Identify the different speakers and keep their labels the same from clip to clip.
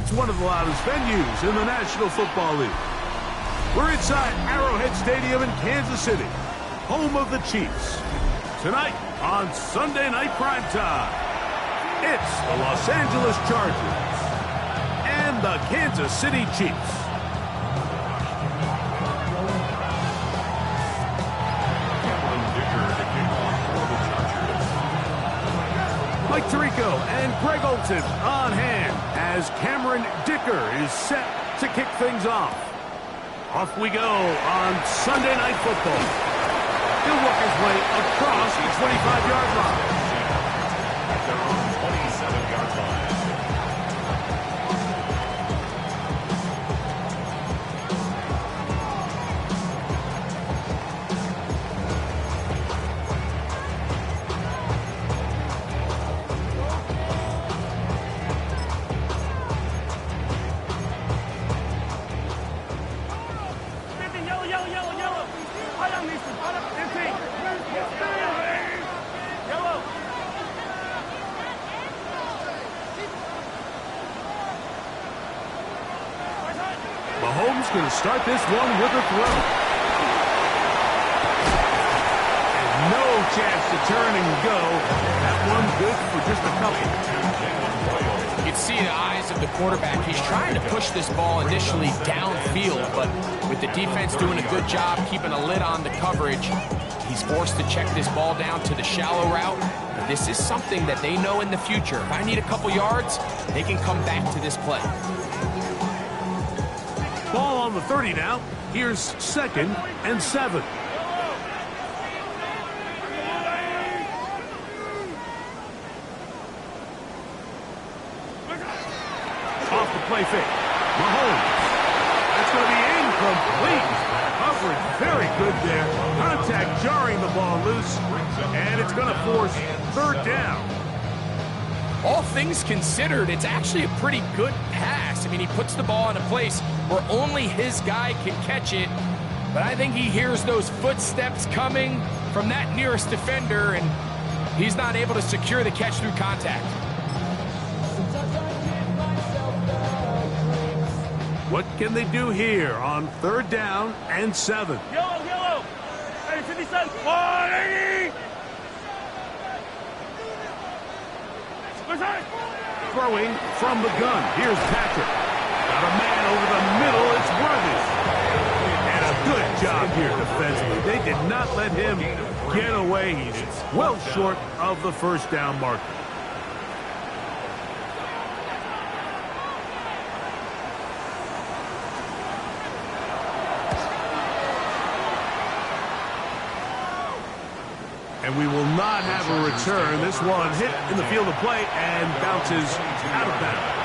Speaker 1: It's one of the loudest venues in the National Football League. We're inside Arrowhead Stadium in Kansas City, home of the Chiefs. Tonight on Sunday Night Primetime, it's the Los Angeles Chargers and the Kansas City Chiefs. Mike Tirico and Greg Olsen on hand as Cameron Dicker is set to kick things off. Off we go on Sunday Night Football. He'll work his way across the 25-yard line. At their own 27-yard line. Mahomes going to start this one with a throw. And no chance to turn and go. That one good for just a couple.
Speaker 2: You can see in the eyes of the quarterback, he's trying to push this ball initially downfield, but with the defense doing a good job keeping a lid on the coverage, he's forced to check this ball down to the shallow route. But this is something that they know in the future. If I need a couple yards, they can come back to this play.
Speaker 1: Ball on the 30 now. Here's 2nd and 7. Off the play fake. Mahomes. That's going to be incomplete. Coverage very good there. Contact jarring the ball loose. And it's going to force 3rd down.
Speaker 2: All things considered, it's actually a pretty good pass. I mean, he puts the ball in a place where only his guy can catch it. But I think he hears those footsteps coming from that nearest defender, and he's not able to secure the catch through contact.
Speaker 1: What can they do here on 3rd down and 7?
Speaker 3: Yellow! Hey, 50 cents! 180!
Speaker 1: Throwing from the gun. Here's Patrick. Got a man over the middle. It's Worthy. And a good job here defensively. They did not let him get away. He's well short of the 1st down marker. And we will not have a return. This one hit in the field of play and bounces out of bounds.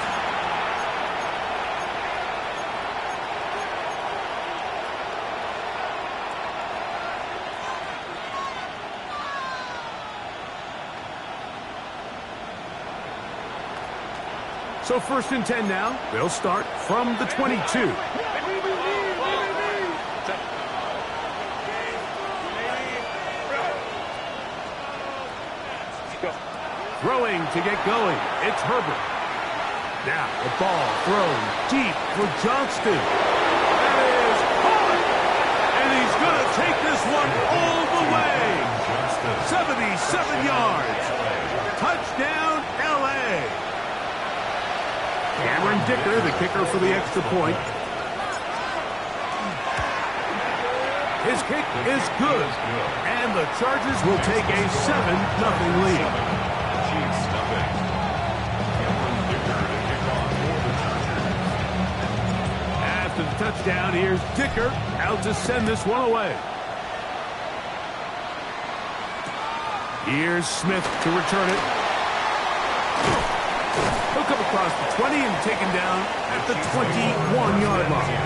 Speaker 1: So 1st and 10 now. They'll start from the 22. Throwing to get going. It's Herbert. Now the ball thrown deep for Johnston. That is hard. And he's going to take this one all the way. 77 yards. Touchdown, L.A. Cameron Dicker, the kicker for the extra point. His kick is good. And the Chargers will take a 7-0 lead. After the touchdown, here's Dicker out to send this one away. Here's Smith to return it. He'll come across the 20 and taken down at the 21-yard line.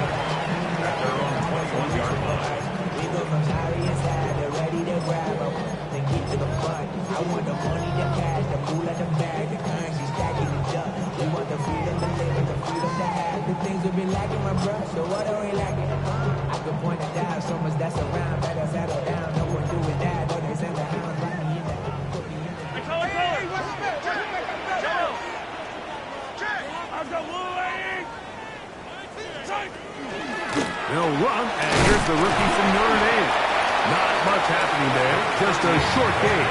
Speaker 1: At their own 21-yard line. We go from Harry inside, they're ready to grab them. They keep to the front. I want the money, the cash, the pool and the bag, the currency stacking the junk. We want the freedom to live and the freedom to have. The things we've been lacking, my bro, so what are we lacking? I could point it down, so much that's around. Better settle down, no one doing that. Don't they send the hounds right in there. Put me in there. Hey, what's the check? I've got Wu They'll run, and here's the rookie from Notre Dame. Not much happening there, just a short game.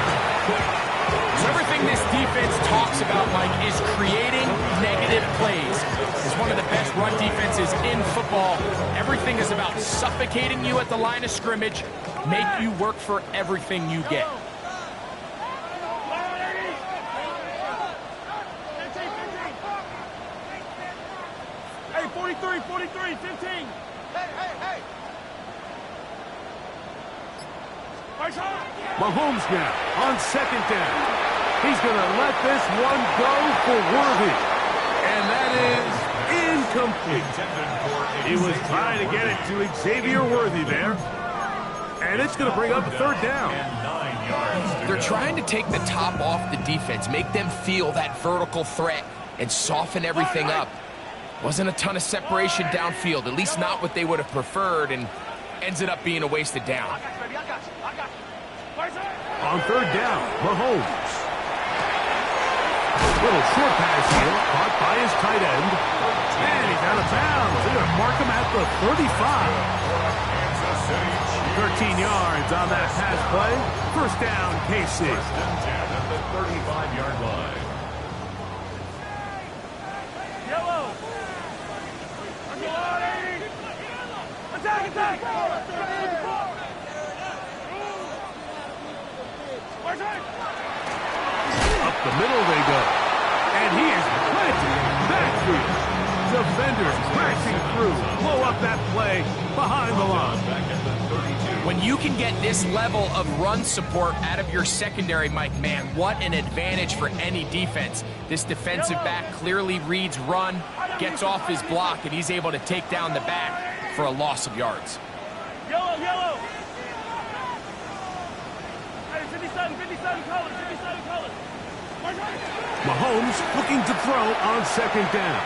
Speaker 2: So everything this defense talks about, Mike, is creating negative plays. It's one of the best run defenses in football. Everything is about suffocating you at the line of scrimmage, make you work for everything you get.
Speaker 3: Hey, 43, 43, 15. Hey.
Speaker 1: Mahomes now on second down. He's going to let this one go for Worthy. And that is incomplete. He was trying to get it to Xavier Worthy there. And it's going to bring up a third down.
Speaker 2: They're trying to take the top off the defense, make them feel that vertical threat, and soften everything up. Wasn't a ton of separation downfield, at least not what they would have preferred, and ends it up being a wasted down.
Speaker 1: On third down, Mahomes. Little short pass here, caught by his tight end. And he's out of bounds. They're going to mark him at the 35. 13 yards on that pass play. First down, KC.
Speaker 4: At the 35-yard line.
Speaker 3: Yellow. Attack.
Speaker 1: Up the middle they go. And he is planted backfield. Defenders crashing through. Blow up that play behind the line.
Speaker 2: When you can get this level of run support out of your secondary, Mike, man, what an advantage for any defense. This defensive back clearly reads run, gets off his block, and he's able to take down the back for a loss of yards.
Speaker 3: Yellow. Hey, 57 colors.
Speaker 1: Mahomes looking to throw on second down.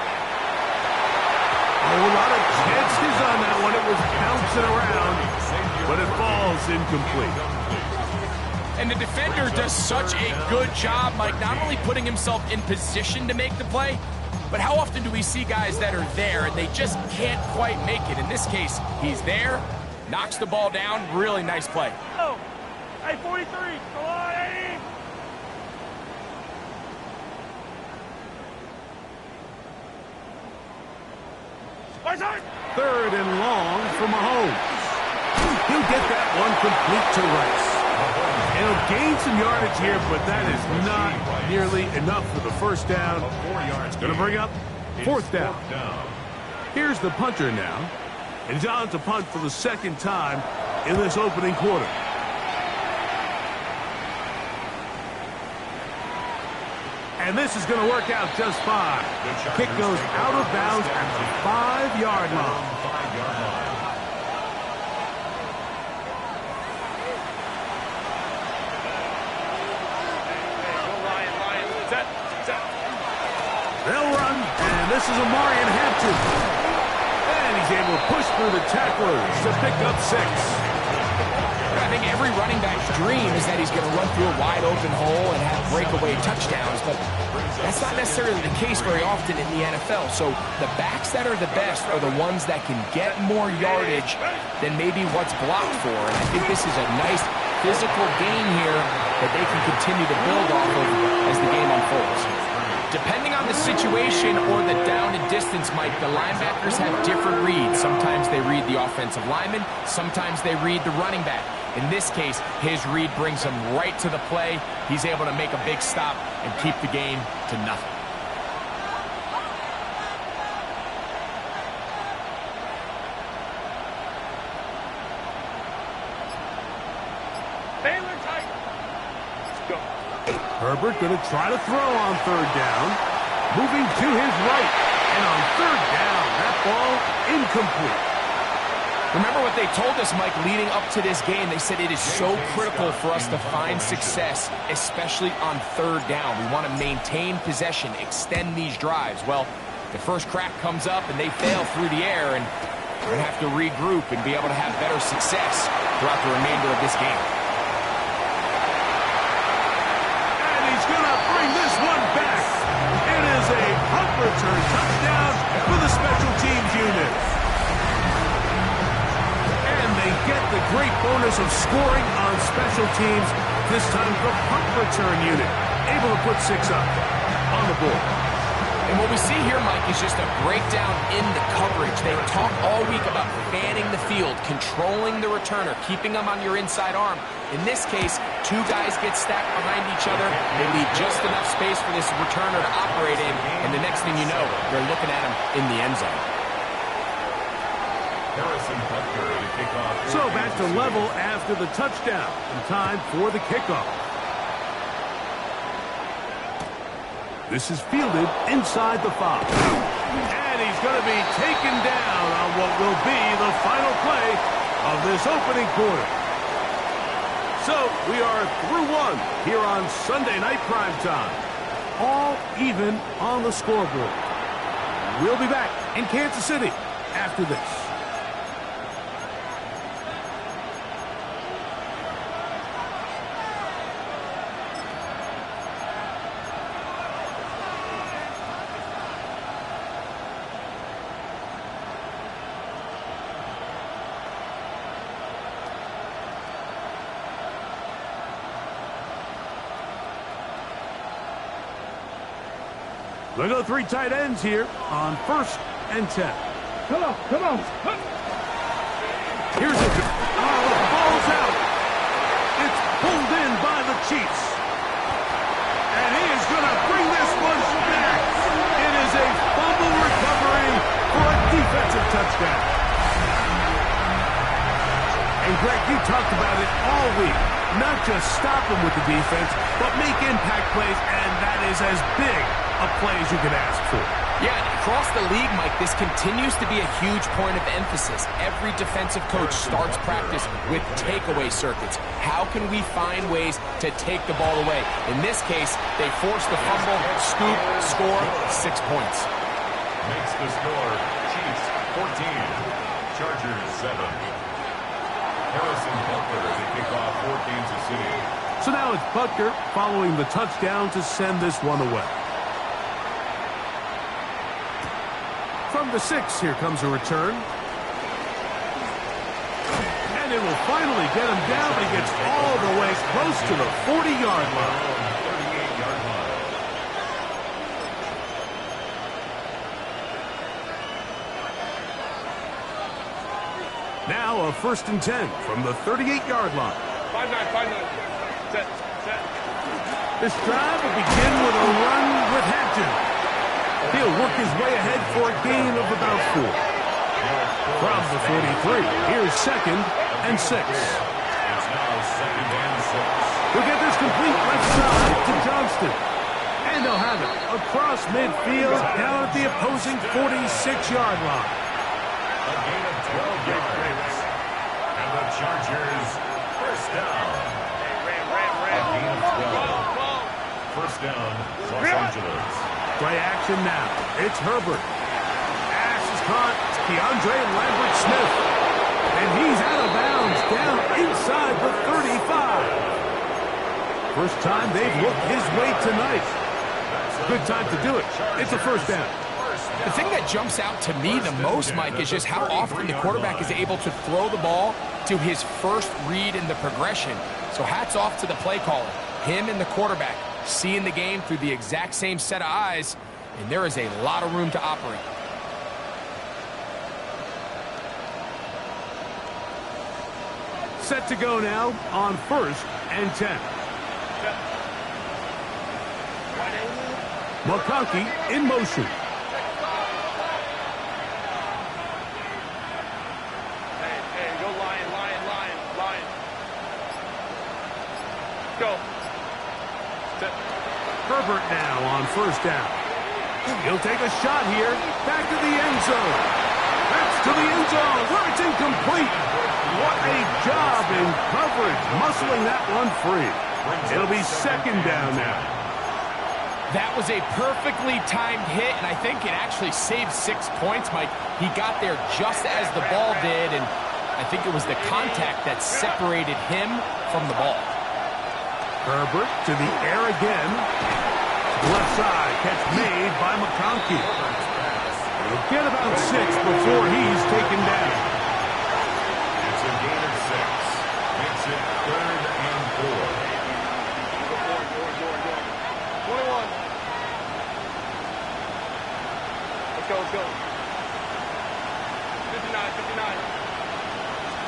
Speaker 1: A lot of chances on that one. It was bouncing around, but it falls incomplete.
Speaker 2: And the defender does such a good job, Mike, not only putting himself in position to make the play, but how often do we see guys that are there and they just can't quite make it? In this case, he's there, knocks the ball down, really nice play.
Speaker 3: Oh, hey, 43, come on, 80.
Speaker 1: Third and long for Mahomes. He'll get that one complete to Rice. And he'll gain some yardage here, but that is not nearly enough for the first down. It's going to bring up fourth down. Here's the punter now. And he's on to punt for the second time in this opening quarter. And this is going to work out just fine. Kick goes out of bounds at the 5-yard line. They'll run, and this is Amarian Hampton. And he's able to push through the tacklers to pick up 6.
Speaker 2: I think every running back's dream is that he's going to run through a wide open hole and have breakaway touchdowns, but that's not necessarily the case very often in the NFL. So the backs that are the best are the ones that can get more yardage than maybe what's blocked for. And I think this is a nice physical gain here that they can continue to build off of as the game unfolds. Depending on the situation or the down and distance, Mike, the linebackers have different reads. Sometimes they read the offensive lineman, sometimes they read the running back. In this case, his read brings him right to the play. He's able to make a big stop and keep the game to nothing.
Speaker 1: Herbert going to try to throw on third down. Moving to his right. And on third down, that ball incomplete.
Speaker 2: Remember what they told us, Mike, leading up to this game. They said it is so critical for us to find success, especially on third down. We want to maintain possession, extend these drives. Well, the first crack comes up and they fail through the air, and we're going to have to regroup and be able to have better success throughout the remainder of this game.
Speaker 1: He's going to bring this one back. It is a punt return touchdown for the special teams unit. bonus of scoring on special teams. This time the punt return unit able to put 6 up on the board.
Speaker 2: And what we see here, Mike, is just a breakdown in the coverage. They talk all week about fanning the field, controlling the returner, keeping them on your inside arm. In this case, 2 guys get stacked behind each other. They leave just enough space for this returner to operate in, and the next thing you know, they're looking at him in the end zone.
Speaker 1: So back to level after the touchdown, and time for the kickoff. This is fielded inside the 5. And he's going to be taken down on what will be the final play of this opening quarter. So we are through 1 here on Sunday Night Primetime. All even on the scoreboard. We'll be back in Kansas City after this. They go 3 tight ends here on 1st and 10.
Speaker 3: Come on, come on.
Speaker 1: Here's it. Oh, the ball's out. It's pulled in by the Chiefs. And he is going to bring this one back. It is a fumble recovery for a defensive touchdown. And Greg, you talked about it all week. Not just stop him with the defense, but make impact plays, and that is as big a play as you can ask for.
Speaker 2: Yeah, and across the league, Mike, this continues to be a huge point of emphasis. Every defensive coach starts practice with takeaway circuits. How can we find ways to take the ball away? In this case, they force the fumble, scoop, score, 6 points.
Speaker 4: Makes the score Chiefs 14, Chargers 7. Harrison Butker to kick off for Kansas City.
Speaker 1: So now it's Butker following the touchdown to send this one away. From the 6, here comes a return. And it will finally get him down. He gets all the way close to the 40-yard line.
Speaker 4: 38-yard line.
Speaker 1: Now a 1st and 10 from the 38-yard line.
Speaker 3: 5-9, 5-9. Set.
Speaker 1: This drive will begin with a run with Hampton. He'll work his way ahead for a gain of about 4. From the 43, here's 2nd and 6.
Speaker 4: It's now 2nd and 6.
Speaker 1: We'll get this complete left side to Johnston. And they'll have it across midfield down at the opposing 46-yard line.
Speaker 4: A gain of 12 yards. And the Chargers first down. A gain of 12. First down, Los Angeles.
Speaker 1: Play action now. It's Herbert. Pass is caught. It's Keandre Lambert-Smith. And he's out of bounds down inside the 35. First time they've looked his way tonight. Good time to do it. It's a first down.
Speaker 2: The thing that jumps out to me the most, Mike, is just how often the quarterback is able to throw the ball to his first read in the progression. So hats off to the play caller. Him and the quarterback seeing the game through the exact same set of eyes, and there is a lot of room to operate.
Speaker 1: Set to go now on 1st and 10. McConkey in motion.
Speaker 3: Hey, go Lion. Go. Set.
Speaker 1: Herbert now on 1st down. He'll take a shot here. Back to the end zone. That's to the end zone where it's incomplete. What a job in coverage, muscling that one free. It'll be 2nd down now.
Speaker 2: That was a perfectly timed hit, and I think it actually saved 6 points, Mike. He got there just as the ball did, and I think it was the contact that separated him from the ball.
Speaker 1: Herbert to the air again. Left side catch made by McConkey. He'll get about 6 before he's taken down.
Speaker 4: It's a gain of 6.
Speaker 3: Let's go, let's go. 59, 59.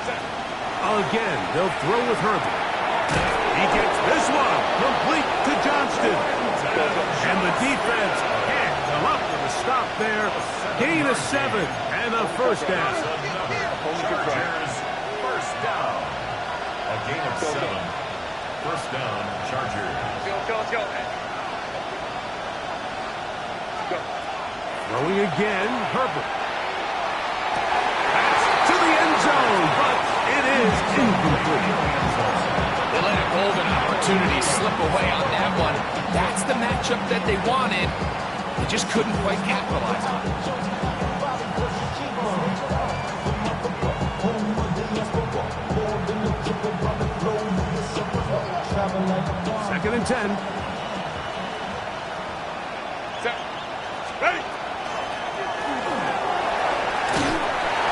Speaker 3: Set.
Speaker 1: Again, they'll throw with Herbert. He gets this one complete to Johnston. And the defense can't come up with a stop there. Gain of 7 and a first down.
Speaker 4: Chargers, first down. A gain of 7. First down, Chargers.
Speaker 3: Let's go, let's go. Go.
Speaker 1: Throwing again, Herbert. Pass to the end zone, but it is incomplete.
Speaker 2: They let a golden opportunity slip away on that one. That's the matchup that they wanted. They just couldn't quite capitalize on it.
Speaker 1: Second and 10.
Speaker 3: Set. Ready.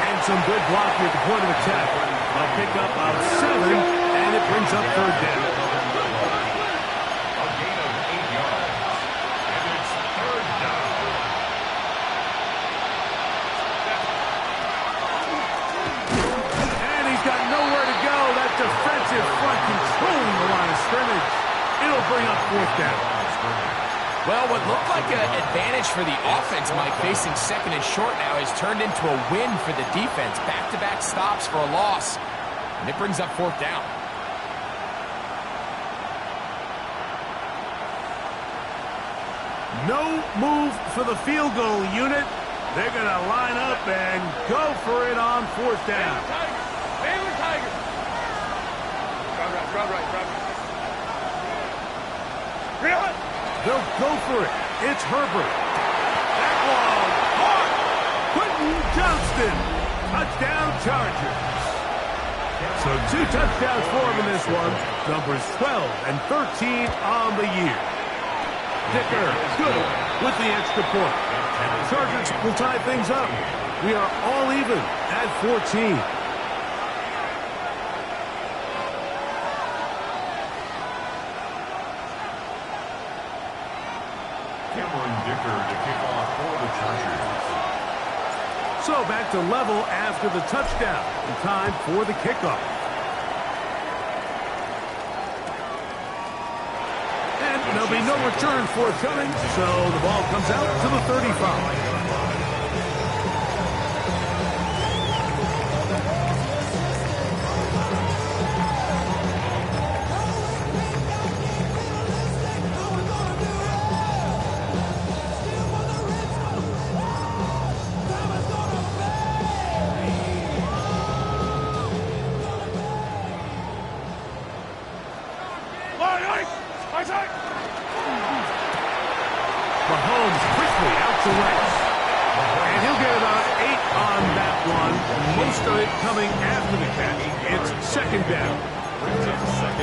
Speaker 1: And some good blocking at the point of attack. A pickup of 7, and it brings up third down.
Speaker 4: A gain of 8 yards. And it's third down.
Speaker 1: And he's got nowhere to go. That defensive front controlling the line of scrimmage. It'll bring up fourth down.
Speaker 2: Well, what looked like an advantage for the offense, Mike, facing second and short now, has turned into a win for the defense. Back-to-back stops for a loss, and it brings up fourth down.
Speaker 1: No move for the field goal unit. They're going to line up and go for it on fourth down.
Speaker 3: Baylor Tigers. Drive right. Real it.
Speaker 1: They'll go for it. It's Herbert. That one caught. Quentin Johnston. Touchdown Chargers. So 2 touchdowns for him in this one. Numbers 12 and 13 on the year. Dicker good with the extra point. And the Chargers will tie things up. We are all even at 14.
Speaker 4: Dicker to kick off for the Chargers.
Speaker 1: So back to level after the touchdown. And time for the kickoff. And there'll be no return forthcoming, so the ball comes out to the 35. Mahomes quickly out to Wentz. And he'll get about 8 on that one. Most of it coming after the catch. It's second down.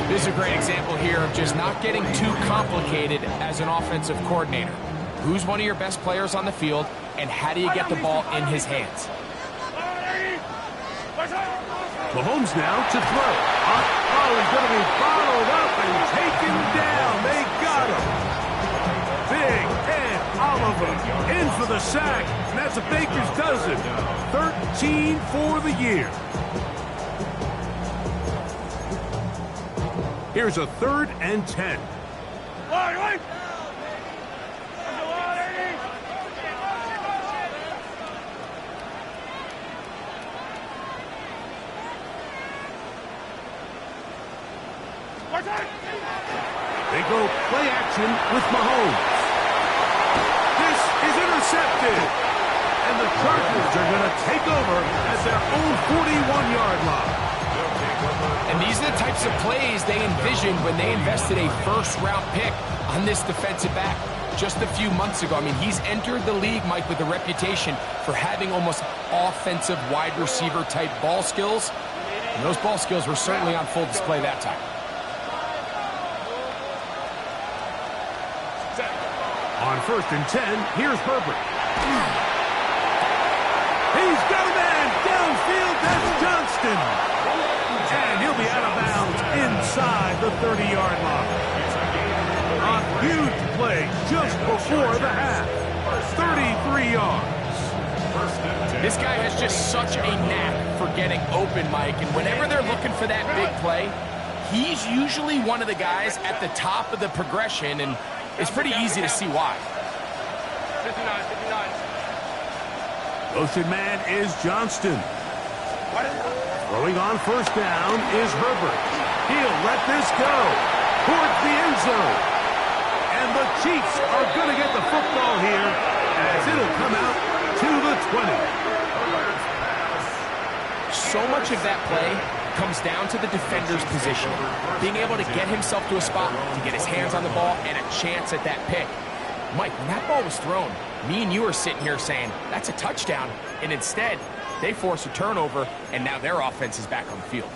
Speaker 2: This is a great example here of just not getting too complicated as an offensive coordinator. Who's one of your best players on the field, and how do you get the ball in his hands?
Speaker 1: Mahomes now to throw. Oh, he's going to be bottled up and taken down. They got him. Big Ed Oliver in for the sack. And that's a Baker's dozen. 13 for the year. Here's a 3rd and 10. They go play action with Mahomes. This is intercepted. And the Chargers are going to take over at their own 41-yard line.
Speaker 2: And these are the types of plays they envisioned when they invested a first-round pick on this defensive back just a few months ago. I mean, he's entered the league, Mike, with a reputation for having almost offensive wide receiver type ball skills. And those ball skills were certainly on full display that time.
Speaker 1: On 1st and 10, here's Herbert. He's got a man downfield. That's Johnston. And he'll be out of bounds inside the 30-yard line. A huge play just before the half. 33 yards.
Speaker 2: This guy has just such a knack for getting open, Mike, and whenever they're looking for that big play, he's usually one of the guys at the top of the progression, and it's pretty easy to see why.
Speaker 3: 59, 59.
Speaker 1: Motion man is Johnston. Throwing on first down is Herbert. He'll let this go towards the end zone. And the Chiefs are going to get the football here as it'll come out to the 20.
Speaker 2: So much of that play comes down to the defender's position, being able to get himself to a spot to get his hands on the ball and a chance at that pick. Mike, when that ball was thrown, me and you are sitting here saying, that's a touchdown, and instead, they force a turnover, and now their offense is back on the field.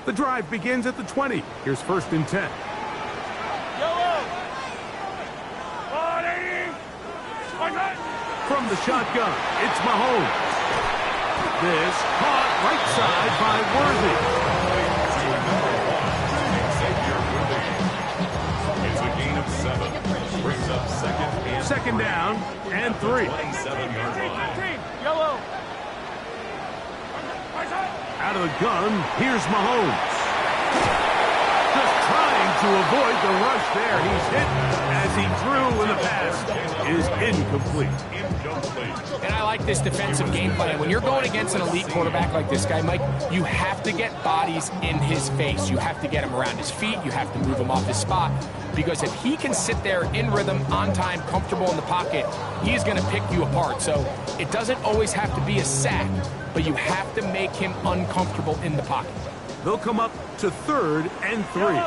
Speaker 1: The drive begins at the 20. Here's 1st and 10. From the shotgun, it's Mahomes. This caught right side by Worthy.
Speaker 4: It's a gain of 7. Brings up
Speaker 1: Second down and 3.
Speaker 4: 27-yard line.
Speaker 3: Yellow.
Speaker 1: Out of the gun, here's Mahomes. Just trying to avoid the rush there. He's hit as he threw, and the pass is incomplete.
Speaker 2: And I like this defensive game plan. When you're going against an elite quarterback like this guy, Mike, you have to get bodies in his face. You have to get him around his feet. You have to move him off his spot. Because if he can sit there in rhythm, on time, comfortable in the pocket, he's going to pick you apart. So it doesn't always have to be a sack, but you have to make him uncomfortable in the pocket.
Speaker 1: They'll come up to 3rd and 3.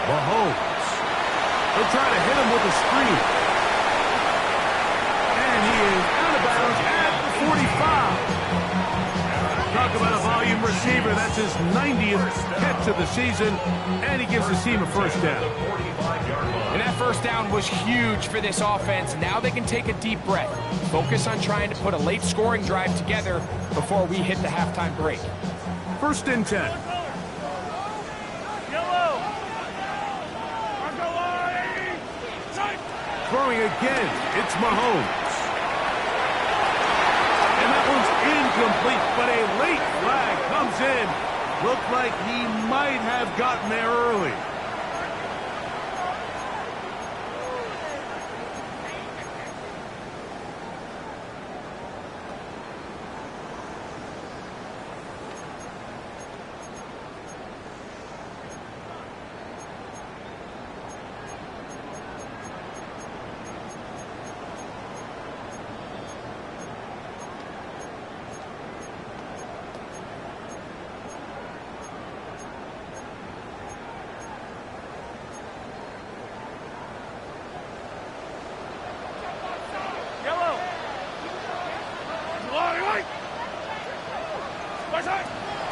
Speaker 1: Mahomes. They'll try to hit him with a screen. And he is out of bounds at the 45. Talk about a volume receiver. That's his 90th catch of the season. And he gives his team a first down.
Speaker 2: And that first down was huge for this offense. Now they can take a deep breath. Focus on trying to put a late scoring drive together before we hit the halftime break.
Speaker 1: 1st and 10. Throwing again, it's Mahomes. And that one's incomplete, but a late flag comes in. Looked like he might have gotten there early.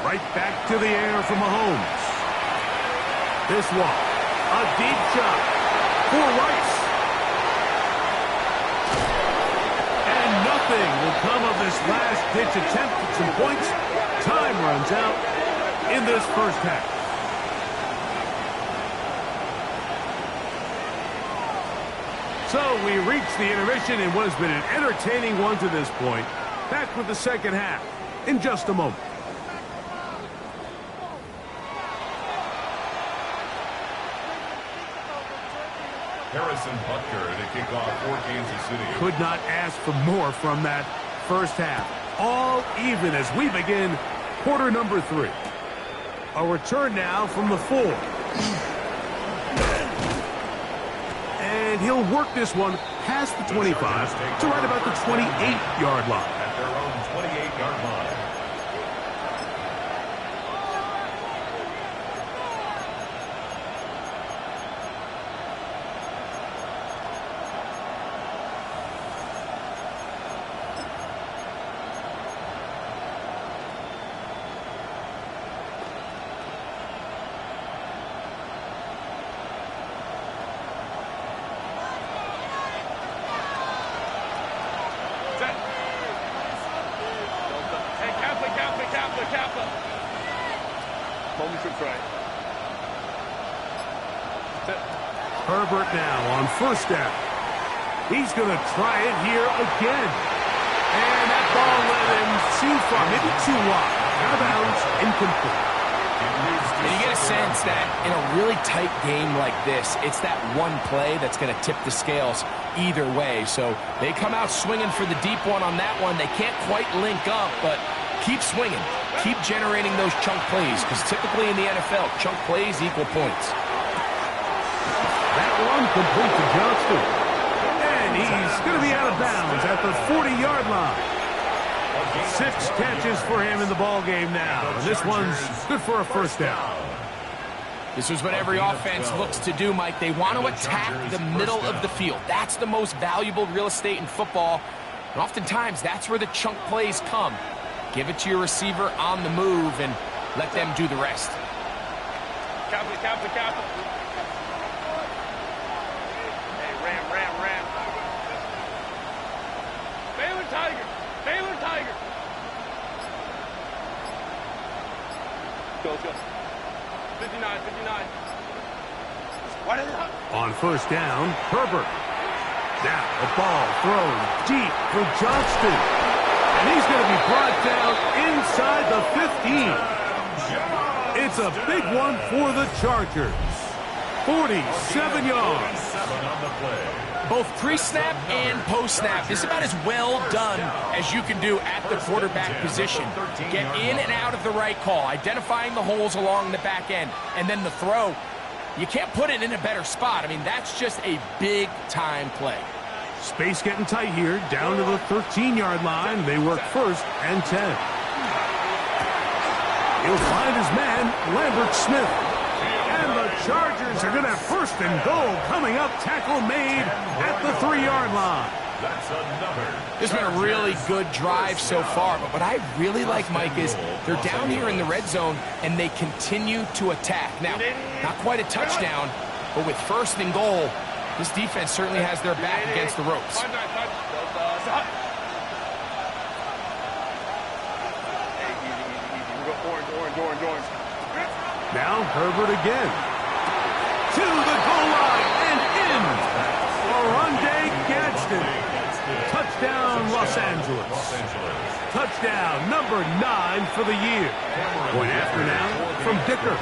Speaker 1: Right back to the air for Mahomes. This one, a deep shot for Rice. And nothing will come of this last-ditch attempt at some points. Time runs out in this first half. So we reach the intermission in what has been an entertaining one to this point. Back with the second half in just a moment.
Speaker 4: Harrison Butker to kick off for Kansas City.
Speaker 1: Could not ask for more from that first half. All even as we begin quarter number 3. A return now from the 4. And he'll work this one past the 25 to right about the 28-yard line.
Speaker 4: At their own 28-yard line.
Speaker 3: Homie should try.
Speaker 1: Herbert now on first down. He's going to try it here again. And that ball led him too far, maybe too wide. Out of bounds, incomplete.
Speaker 2: And you get a sense that in a really tight game like this, it's that one play that's going to tip the scales either way. So they come out swinging for the deep one on that one. They can't quite link up, but keep swinging. Keep generating those chunk plays, because typically in the NFL, chunk plays equal points.
Speaker 1: That one complete to Johnston. And he's going to be out of bounds at the 40-yard line. 6 catches for him in the ball game now. And this one's good for a first down.
Speaker 2: This is what every offense looks to do, Mike. They want to attack the middle of the field. That's the most valuable real estate in football. And oftentimes, that's where the chunk plays come. Give it to your receiver on the move and let them do the rest.
Speaker 3: Captain. Hey, ram. Baylor Tiger. 59. What is up?
Speaker 1: On first down, Herbert. Now the ball thrown deep for Johnston. And he's going to be brought down inside the 15. It's a big one for the Chargers. 47 yards.
Speaker 2: Both pre-snap and post-snap, this is about as well done as you can do at the quarterback position. Get in and out of the right call, identifying the holes along the back end, and then the throw. You can't put it in a better spot. I mean, that's just a big-time play.
Speaker 1: Space getting tight here, down to the 13-yard line. They work first and 10. He'll find his man, Lambert Smith. And the Chargers are going to have first and goal coming up. Tackle made at the 3-yard line.
Speaker 2: This has been a really good drive so far, but what I really like, Mike, is they're down here in the red zone, and they continue to attack. Now, not quite a touchdown, but with first and goal, this defense certainly has their back against the ropes.
Speaker 3: Orange.
Speaker 1: Now Herbert again. To the goal line and in. Oronde Gadsden. Touchdown, Los Angeles. Touchdown number 9 for the year. Point after now from Dicker.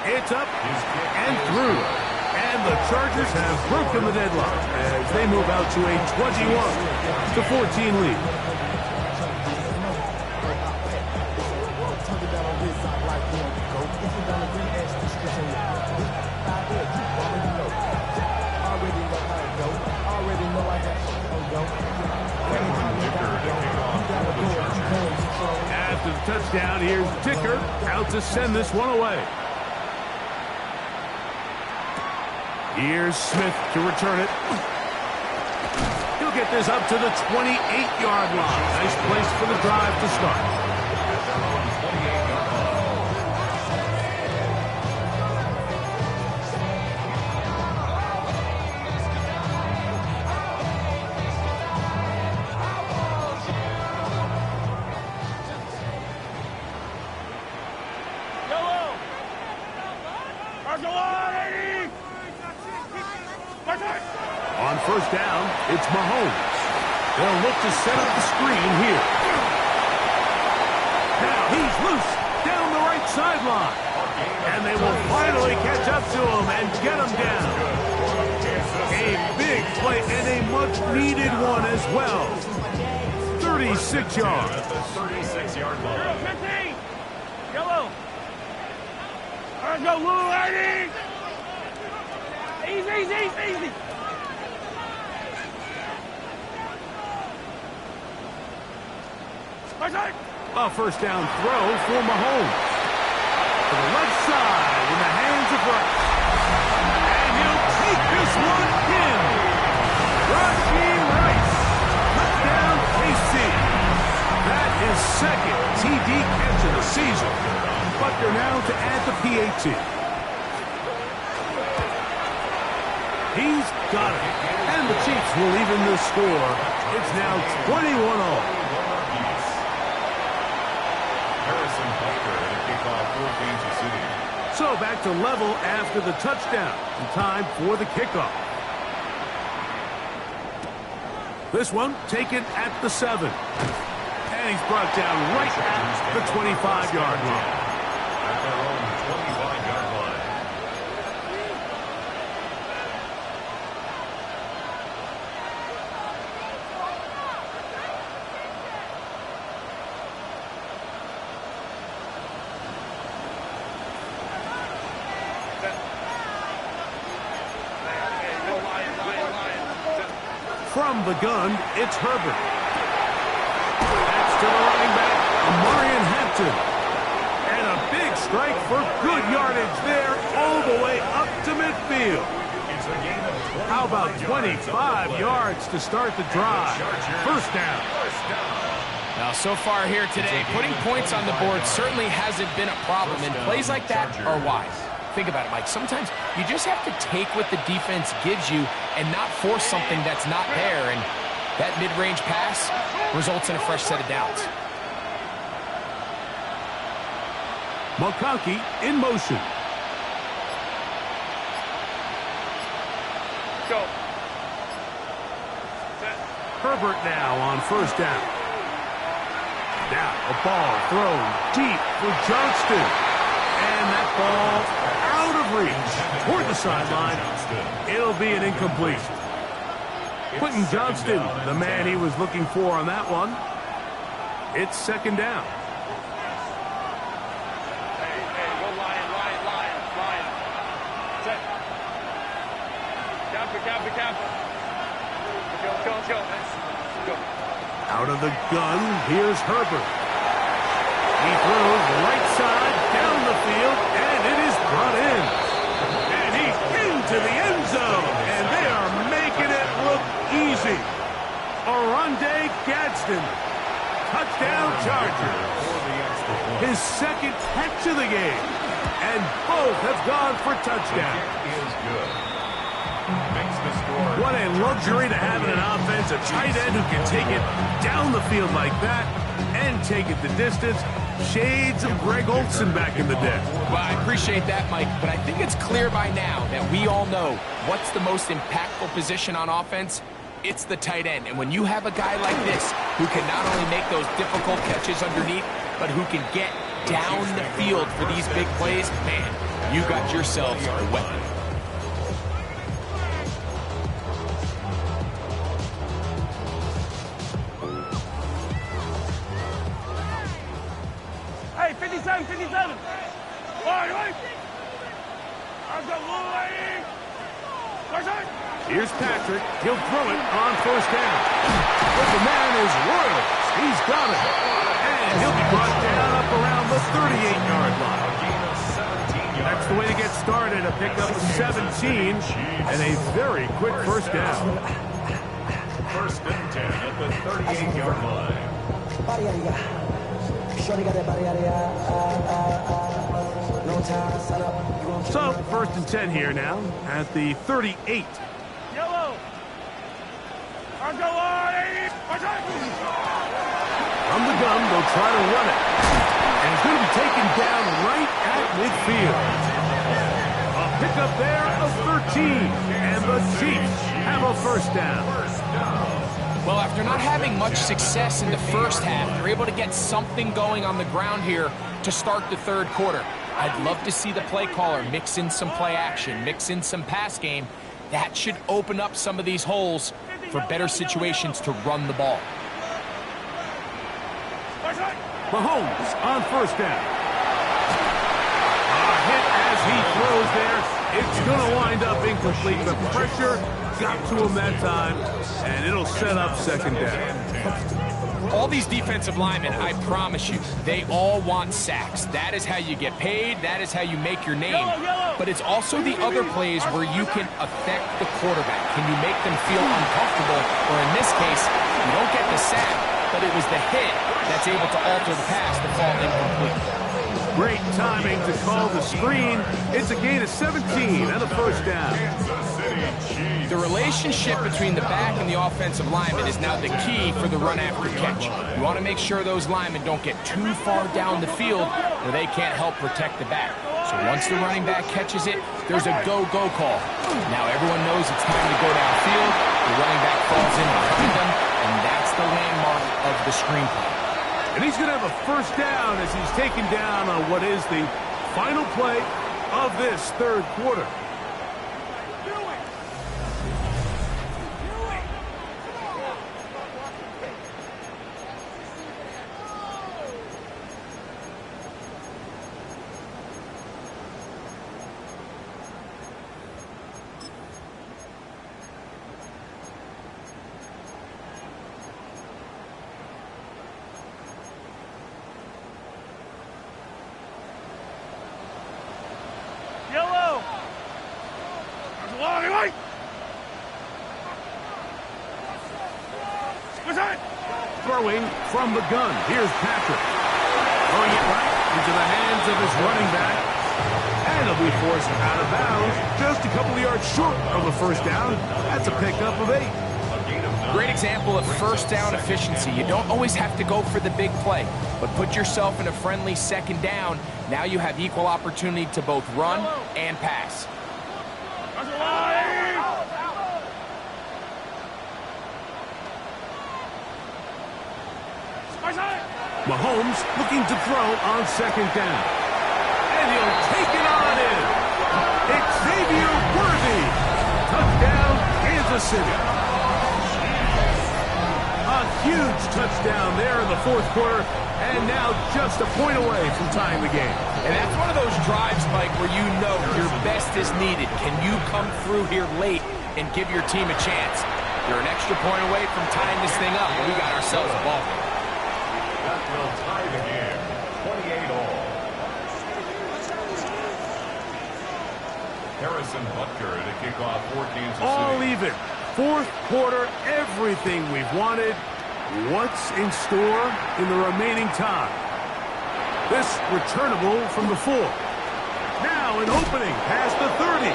Speaker 1: It's up and through. And the Chargers have broken the deadlock as they move out to a 21-14 lead. After the touchdown, here's Dicker out to send this one away. Here's Smith to return it. He'll get this up to the 28-yard line. Nice place for the drive to start. On first down, it's Mahomes. They'll look to set up the screen here. Now he's loose down the right sideline. And they will finally catch up to him and get him down. A big play and a much-needed one as well. 36 yards.
Speaker 4: 36-yard line.
Speaker 3: 15. Yellow. Let's go, Lou Eddie. Easy.
Speaker 1: A first down throw for Mahomes. To the left side in the hands of Rice. And he'll take this one in. Rashee Rice. Touchdown KC. That is second TD catch of the season. But they're now to add the PAT. He's got it. And the Chiefs will even the score. It's now 21-all. So back to level after the touchdown. And time for the kickoff. This one taken at the 7. And he's brought down right at the 25-yard line.
Speaker 4: At their own 25-yard line.
Speaker 1: From the gun, it's Herbert. That's to the running back, Amarian Hampton. And a big strike for good yardage there all the way up to midfield. How about 25 yards to start the drive? First down.
Speaker 2: Now, so far here today, putting points on the board certainly hasn't been a problem, and plays like that are wise. Think about it, Mike. Sometimes you just have to take what the defense gives you and not force something that's not there, and that mid-range pass results in a fresh set of downs.
Speaker 1: McConkey in motion.
Speaker 3: Go.
Speaker 1: Herbert now on first down. Now a ball thrown deep for Johnston. And that ball out of reach toward the sideline. It'll be an incomplete. Quentin Johnston, the man he was looking for on that one. It's second down.
Speaker 3: Hey, go Lion. Set. Cap. Let's go. Let's go.
Speaker 1: Out of the gun, here's Herbert. He throws right side down the field, and it is brought in. And he's into the end zone, and they are making it look easy. Oronde Gadsden, touchdown Chargers. His second catch of the game, and both have gone for touchdowns. What a luxury to have in an offense, a tight end who can take it down the field like that and take it the distance. Shades of Greg Olsen back in the day.
Speaker 2: Well, I appreciate that, Mike, but I think it's clear by now that we all know what's the most impactful position on offense. It's the tight end. And when you have a guy like this who can not only make those difficult catches underneath, but who can get down the field for these big plays, man, you got yourselves a weapon.
Speaker 3: Hey, 57. Wait. I've got Lou.
Speaker 1: Here's Patrick. He'll throw it on first down. But the man is royal. He's got it. And he'll be brought down up around the 38-yard line. That's the way to get started. A pickup of 17 and a very quick first down.
Speaker 4: First and 10 at the 38-yard line.
Speaker 1: So, first and 10 here now at the 38.
Speaker 3: Yellow. I've got Lion.
Speaker 1: From the gun, they'll try to run it. And it's going to be taken down right at midfield. A pickup there of 13. And the Chiefs have a first down.
Speaker 2: Well, after not having much success in the first half, they're able to get something going on the ground here to start the third quarter. I'd love to see the play caller mix in some play action, mix in some pass game. That should open up some of these holes for better situations to run the ball.
Speaker 1: Mahomes on first down. A hit as he throws there. It's going to wind up incomplete. The pressure got to him that time, and it'll set up second down.
Speaker 2: All these defensive linemen, I promise you, they all want sacks. That is how you get paid. That is how you make your name. But it's also the other plays where you can affect the quarterback. Can you make them feel uncomfortable? Or in this case, you don't get the sack, but it was the hit that's able to alter the pass to fall incomplete.
Speaker 1: Great timing to call the screen. It's a gain of 17 and a first down.
Speaker 4: Kansas City Chiefs
Speaker 2: The relationship between the back and the offensive lineman is now the key for the run after catch. You want to make sure those linemen don't get too far down the field where they can't help protect the back. So once the running back catches it, there's a go-go call. Now everyone knows it's time to go downfield. The running back falls in behind them, and that's the landmark of the screen play.
Speaker 1: And he's going to have a first down as he's taken down on what is the final play of this third quarter.
Speaker 3: Yellow.
Speaker 1: Throwing from the gun. Here's Patrick. Throwing it right into the hands of his running back. And he'll be forced out of bounds. Just a couple of yards short of a first down. That's a pickup of 8.
Speaker 2: Great example of first down efficiency. You don't always have to go for the big play, but put yourself in a friendly second down. Now you have equal opportunity to both run and pass.
Speaker 1: Mahomes looking to throw on second down. And he'll take it on in. Xavier Worthy. Touchdown, Kansas City. A huge touchdown there in the fourth quarter, and now just a point away from tying the game.
Speaker 2: And that's one of those drives, Mike, where you know your best is needed. Can you come through here late and give your team a chance? You're an extra point away from tying this thing up, and we got ourselves a ball game.
Speaker 4: That will tie the game, 28 all. Harrison Butker to kick off for Kansas City.
Speaker 1: All even. Fourth quarter, everything we've wanted. What's in store in the remaining time? This returnable from the 4. Now an opening past the 30.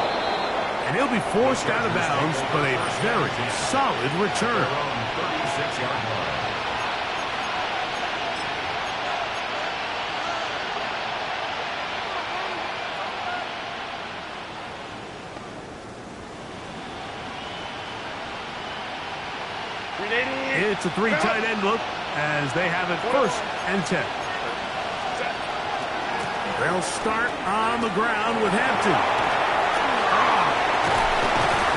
Speaker 1: And he'll be forced out of bounds, but a very solid return.
Speaker 4: 36-yard line.
Speaker 1: It's a 3 tight end look as they have it first and 10. They'll start on the ground with Hampton.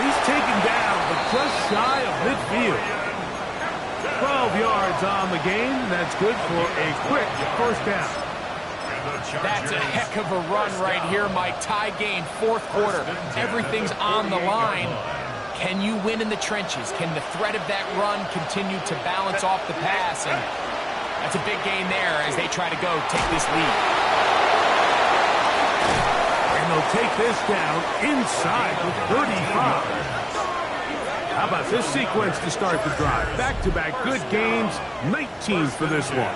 Speaker 1: He's taken down, but just shy of midfield. 12 yards on the game. That's good for a quick first down.
Speaker 2: That's a heck of a run right here, Mike. Tie game, fourth quarter. Everything's on the line. Can you win in the trenches? Can the threat of that run continue to balance off the pass? And that's a big gain there as they try to go take this lead.
Speaker 1: And they'll take this down inside the 35. How about this sequence to start the drive? Back-to-back good gains, 19 for this one.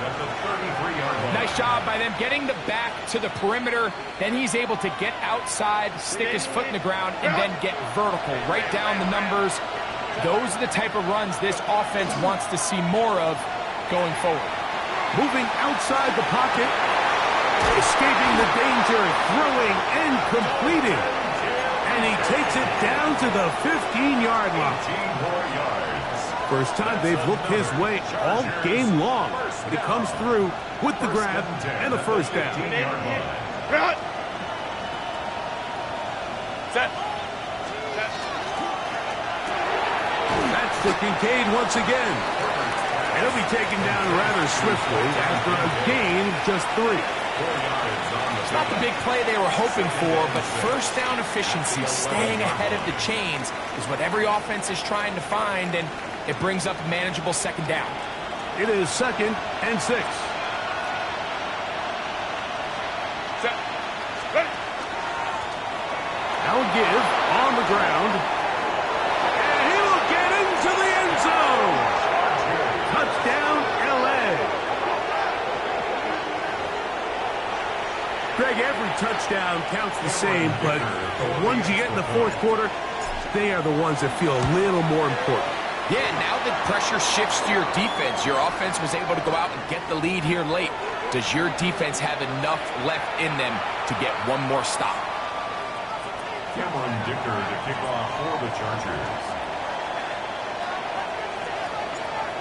Speaker 2: Nice job by them getting the back to the perimeter. Then he's able to get outside, stick his foot in the ground, and then get vertical. Right down the numbers. Those are the type of runs this offense wants to see more of going forward.
Speaker 1: Moving outside the pocket. Escaping the danger, throwing and completing. And he takes it down to the 15-yard line. First time they've looked his way all game long. He comes through with the grab and a first down.
Speaker 3: Set.
Speaker 1: That's to Kincaid once again. And he'll be taken down rather swiftly after a gain of just 3.
Speaker 2: It's not the big play they were hoping for, but first down efficiency, staying ahead of the chains, is what every offense is trying to find, and it brings up a manageable second down.
Speaker 1: It is 2nd and 6.
Speaker 3: Set. Ready.
Speaker 1: Now a give on the ground. And he will get into the end zone. Touchdown, L.A. Greg, every touchdown counts the same, but the ones you get in the fourth quarter, they are the ones that feel a little more important.
Speaker 2: Yeah, now that pressure shifts to your defense, your offense was able to go out and get the lead here late. Does your defense have enough left in them to get one more stop?
Speaker 4: Cameron Dicker to kick off for the Chargers.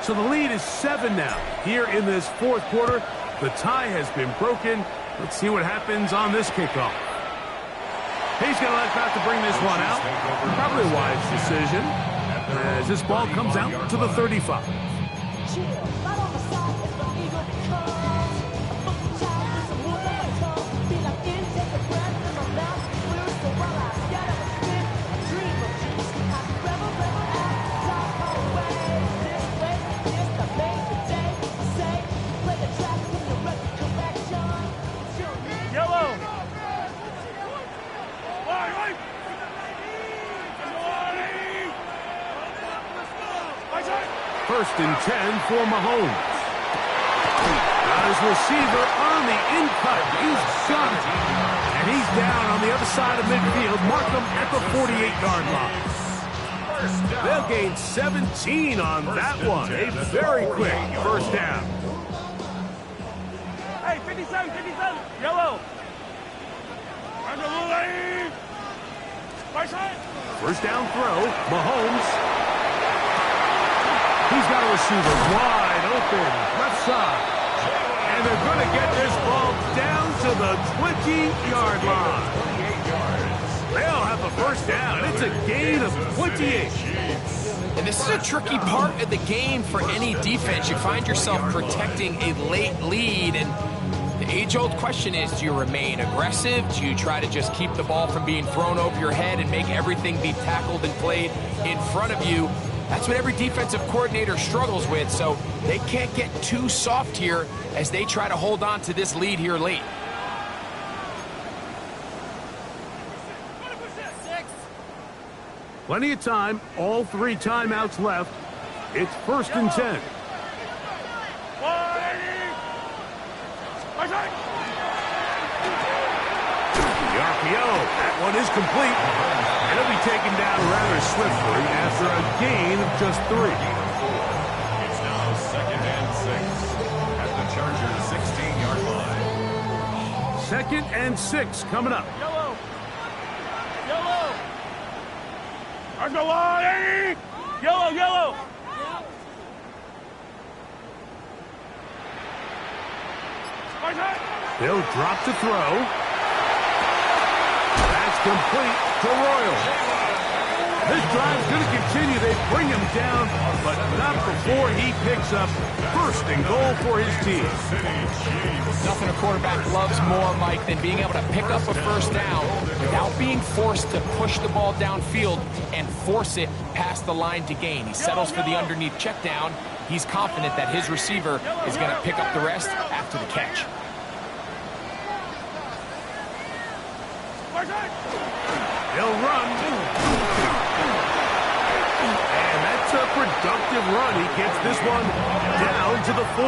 Speaker 1: So the lead is 7 now. Here in this fourth quarter, the tie has been broken. Let's see what happens on this kickoff. He's going to let out to bring this one out. Probably a wise decision as this ball comes out to the 35. First and 10 for Mahomes. Got his receiver on the in-cut. He's got it. And he's down on the other side of midfield. Mark him at the 48-yard line. They'll gain 17 on that one. A very quick first down.
Speaker 3: Hey, 57, 57, yellow.
Speaker 1: First down throw. Mahomes. He's got a receiver wide open, left side. And they're going to get this ball down to the 20-yard line. They'll have the first down. It's a gain of 28.
Speaker 2: And this is a tricky part of the game for any defense. You find yourself protecting a late lead, and the age-old question is, do you remain aggressive? Do you try to just keep the ball from being thrown over your head and make everything be tackled and played in front of you? That's what every defensive coordinator struggles with, so they can't get too soft here as they try to hold on to this lead here late.
Speaker 1: Plenty of time, all 3 timeouts left. It's first and 10. The RPO, that one is complete. And it'll be taken down rather swiftly after a gain of just 3.
Speaker 4: It's now second and 6 at the Chargers 16-yard line.
Speaker 1: Second and 6 coming up.
Speaker 3: Yellow. Yellow. Underline. Yellow, yellow.
Speaker 1: They'll drop to throw. That's complete to Royal. This drive's going to continue. They bring him down, but not before he picks up first and goal for his team.
Speaker 2: Nothing a quarterback loves more, Mike, than being able to pick up a first down without being forced to push the ball downfield and force it past the line to gain. He settles for the underneath check down. He's confident that his receiver is going to pick up the rest after the catch.
Speaker 1: He'll run. And that's a productive run. He gets this one down to the 4.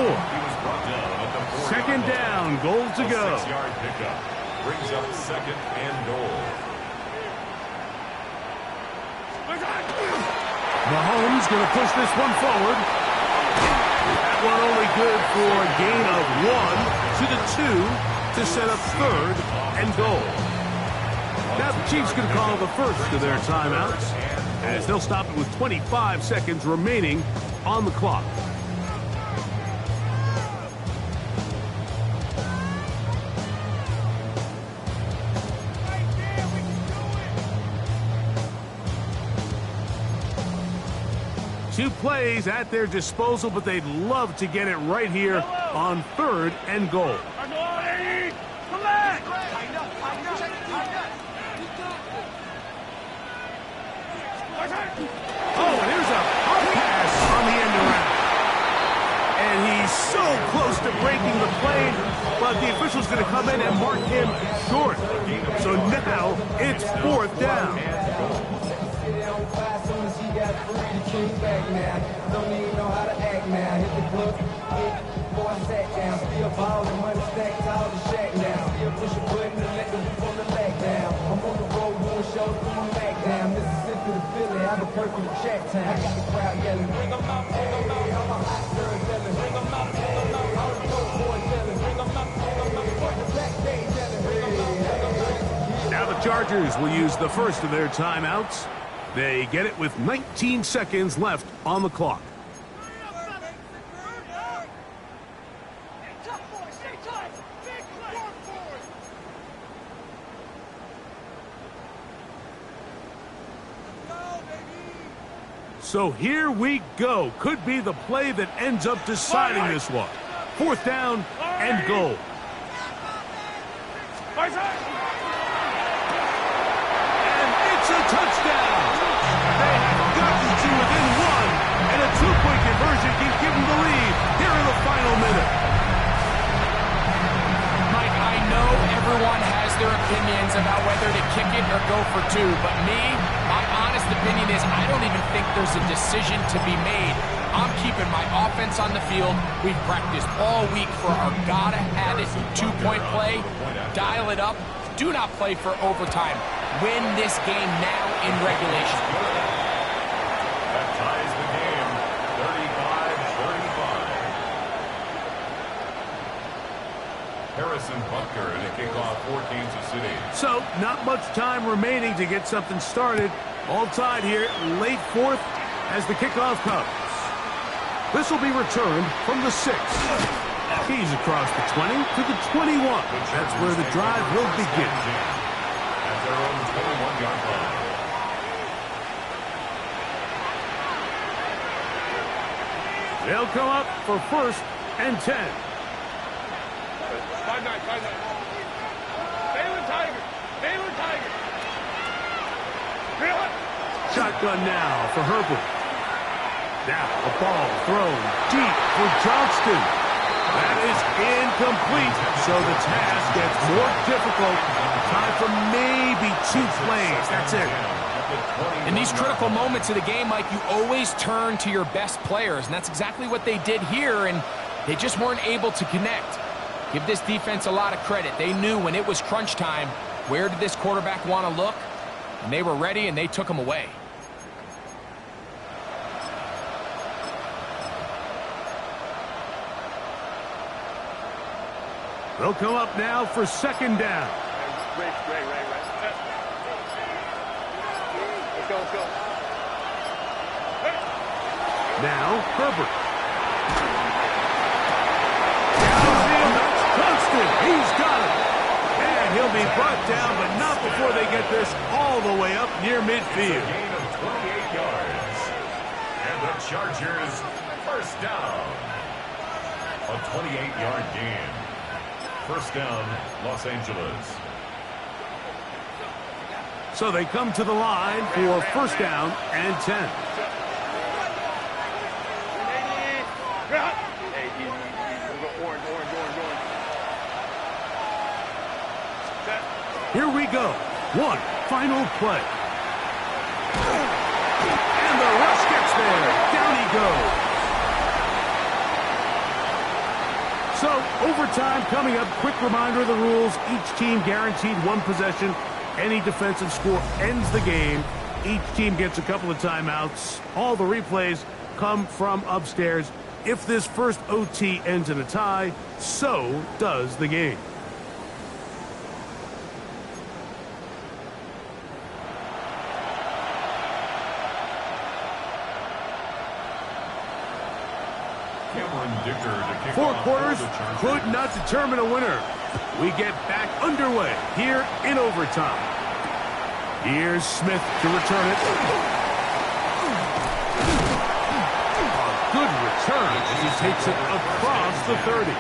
Speaker 1: Second down, goal to go.
Speaker 4: 6-yard pickup brings up second and goal.
Speaker 1: Mahomes going to push this one forward. That one only good for a gain of 1 to the 2 to set up third and goal. Now the Chiefs going to call the first of their timeouts as they'll stop it with 25 seconds remaining on the clock. Two plays at their disposal, but they'd love to get it right here on third and goal. Oh, and here's a pump pass on the end around. And he's so close to breaking the play, but the official's going to come in and mark him short. So now it's fourth down.
Speaker 5: Don't even know how to act now. Hit the club, boy, I sat down. Still ballin', money stacked all the shack now. Still push a button and let the people on the back down. I'm on the road doing shows, doing back down. Mississippi to the Philly, have a perfect check time. I got the crowd yelling, bring 'em out, hey, all my hot girls yelling, bring 'em out, all the dope boys yelling, bring 'em out, for the backstage yelling, bring 'em out.
Speaker 1: Now the Chargers will use the first of their timeouts. They get it with 19 seconds left on the clock. So here we go. Could be the play that ends up deciding this one. Fourth down and goal. And it's a touchdown. They have gotten to within one, and a two-point conversion can give them the lead here in the final minute.
Speaker 2: Mike, I know everyone has their opinions about whether to kick it or go for two, but my honest opinion is I don't even think there's a decision to be made. I'm keeping my offense on the field. We've practiced all week for our gotta-have-it two-point play. Dial it up. Do not play for overtime. Win this game now in regulation.
Speaker 4: That ties the game, 35-35. Harrison Butker to kick off for Kansas City.
Speaker 1: So, not much time remaining to get something started. All tied here, late fourth, as the kickoff comes. This will be returned from the 6. He's across the 20 to the 21. That's where the drive will begin.
Speaker 4: At their own 21-yard line.
Speaker 1: They'll come up for first and 10.
Speaker 3: 5-9. Baylor Tiger.
Speaker 1: Shotgun now for Herbert. Now a ball thrown deep for Johnston. That is incomplete, so the task gets more difficult. Time for maybe 2 plays. That's it.
Speaker 2: In these critical moments of the game, Mike, you always turn to your best players, and that's exactly what they did here, and they just weren't able to connect. Give this defense a lot of credit. They knew when it was crunch time, where did this quarterback want to look, and they were ready, and they took him away.
Speaker 1: They'll come up now for second down.
Speaker 3: Ray. Let's go.
Speaker 1: Now Herbert. Downfield, Johnston. He's got it. And he'll be brought down, but not before they get this all the way up near midfield.
Speaker 4: It's a gain of 28 yards. And the Chargers first down. A 28-yard gain. First down, Los Angeles.
Speaker 1: So they come to the line for first down and 10.
Speaker 3: Hey, easy. We'll go orange.
Speaker 1: Here we go. One final play. And the rush gets there. Down he goes. So, overtime coming up. Quick reminder of the rules. Each team guaranteed 1 possession. Any defensive score ends the game. Each team gets a couple of timeouts. All the replays come from upstairs. If this first OT ends in a tie, so does the game. Four quarters could not determine a winner. We get back underway here in overtime. Here's Smith to return it. A good return as he takes it across the 30.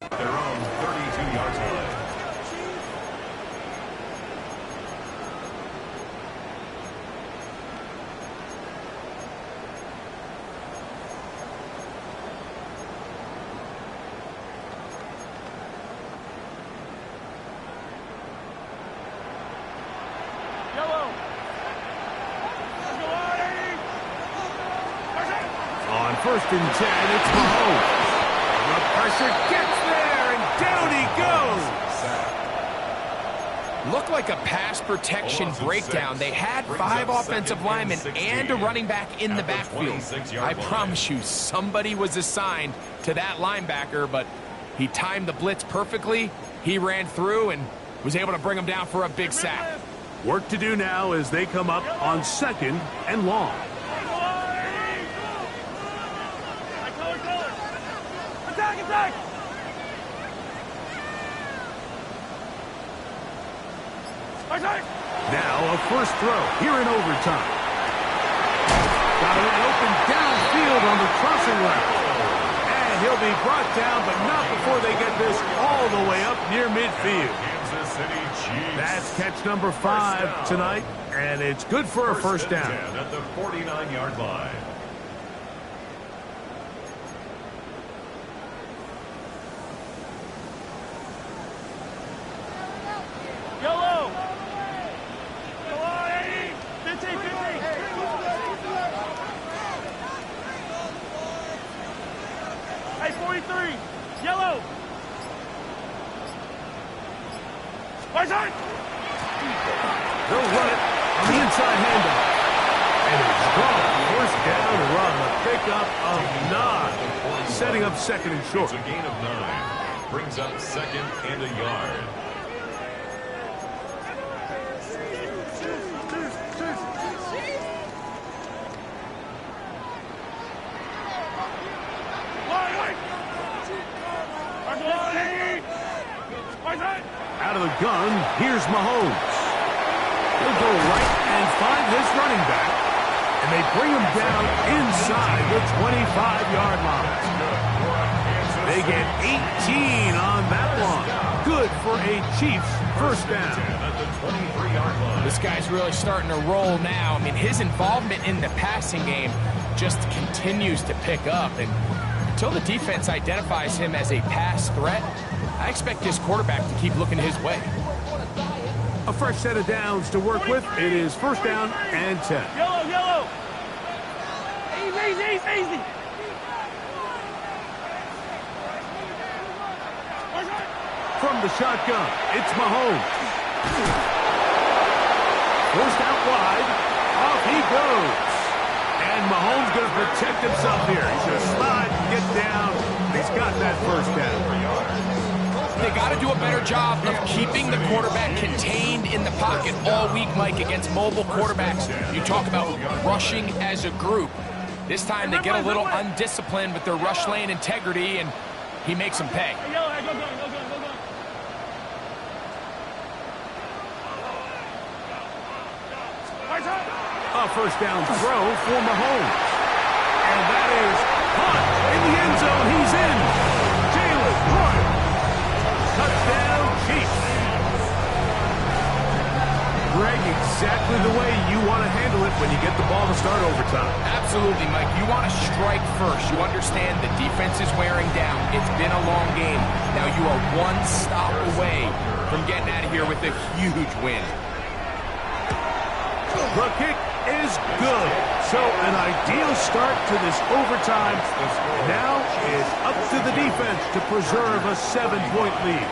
Speaker 4: Their own 32-yard line.
Speaker 1: On 1st and 10, it's Mahomes. The pressure gets there, and down he goes.
Speaker 2: Looked like a pass protection breakdown. They had 5 offensive linemen and a running back in the backfield. I promise you, somebody was assigned to that linebacker, but he timed the blitz perfectly. He ran through and was able to bring him down for a big sack.
Speaker 1: Work to do now as they come up on 2nd and long. Now a first throw here in overtime. Got a man open downfield on the crossing route. And he'll be brought down, but not before they get this all the way up near midfield.
Speaker 4: Kansas City Chiefs.
Speaker 1: That's catch number 5 tonight, and it's good for a first down.
Speaker 4: At the 49-yard line.
Speaker 3: Yellow! Come on, 50, 50! Hey, 43! Yellow!
Speaker 1: They'll run it on the inside handoff. And a strong first down run. A pickup of 9. Setting up 2nd and short.
Speaker 4: It's a gain of 9. Brings up 2nd and a yard.
Speaker 1: Out of the gun, here's Mahomes. He'll go right and find his running back. And they bring him down inside the 25-yard line. They get 18 on that one. Good for a Chiefs first down.
Speaker 2: This guy's really starting to roll now. I mean, his involvement in the passing game just continues to pick up. And until the defense identifies him as a pass threat, I expect this quarterback to keep looking his way.
Speaker 1: A fresh set of downs to work with. It is first down and 10.
Speaker 3: Yellow, yellow! Easy, easy, easy!
Speaker 1: From the shotgun, it's Mahomes. Forced out wide. Off he goes. And Mahomes going to protect himself here. He's going to slide, get down. He's got that first down.
Speaker 2: They got to do a better job of keeping the quarterback contained in the pocket all week, Mike, against mobile quarterbacks. You talk about rushing as a group. This time they get a little undisciplined with their rush lane integrity, and he makes them pay.
Speaker 1: A first down throw for Mahomes. And that is caught in the end zone. He's in. Jalen Royal. Touchdown, Chiefs. Greg, exactly the way you want to handle it when you get the ball to start overtime.
Speaker 2: Absolutely, Mike. You want to strike first. You understand the defense is wearing down. It's been a long game. Now you are one stop away from getting out of here with a huge win.
Speaker 1: The kick is good. So an ideal start to this overtime. Now it's up to the defense to preserve a 7-point lead.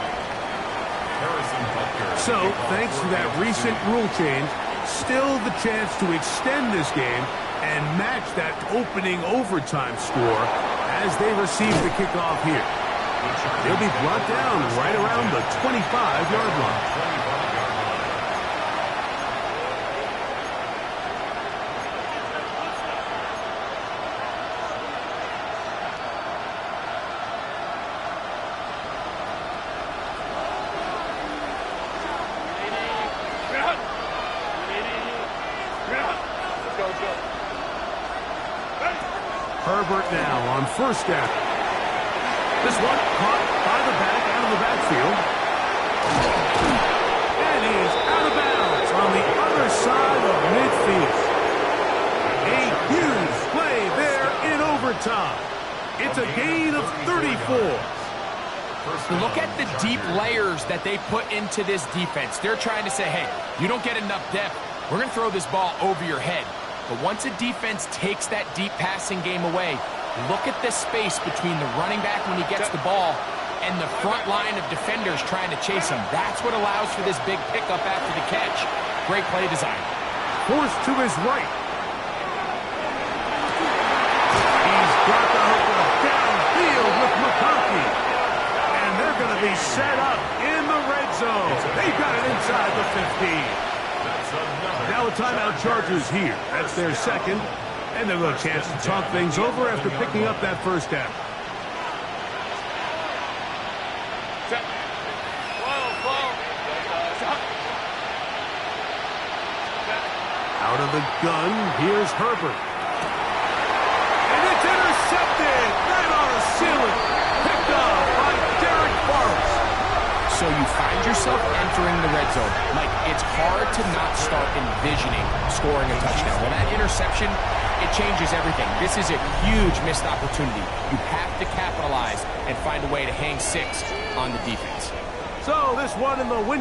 Speaker 1: So thanks to that recent rule change, still the chance to extend this game and match that opening overtime score as they receive the kickoff here. They'll be brought down right around the 25-yard line. Herbert now on first down. This one caught by the back out of the backfield. And he is out of bounds on the other side of midfield. A huge play there in overtime. It's a gain of 34.
Speaker 2: Look at the deep layers that they put into this defense. They're trying to say, hey, you don't get enough depth. We're going to throw this ball over your head. But once a defense takes that deep passing game away, look at the space between the running back when he gets the ball and the front line of defenders trying to chase him. That's what allows for this big pickup after the catch. Great play design.
Speaker 1: Forced to his right. He's got the hooker downfield with McConkey. And they're going to be set up in the red zone. They've got it inside the 15. Now a timeout, Chargers here. That's their second. And they'll have a chance to talk things over after picking up that first down. Out of the gun, here's Herbert. And it's intercepted! Right on the ceiling! Picked up by Derek Forrest.
Speaker 2: So you find yourself entering the red zone. Like, it's hard to not start envisioning scoring a touchdown. Well, that interception, it changes everything. This is a huge missed opportunity. You have to capitalize and find a way to hang 6 on the defense.
Speaker 1: So this one in the win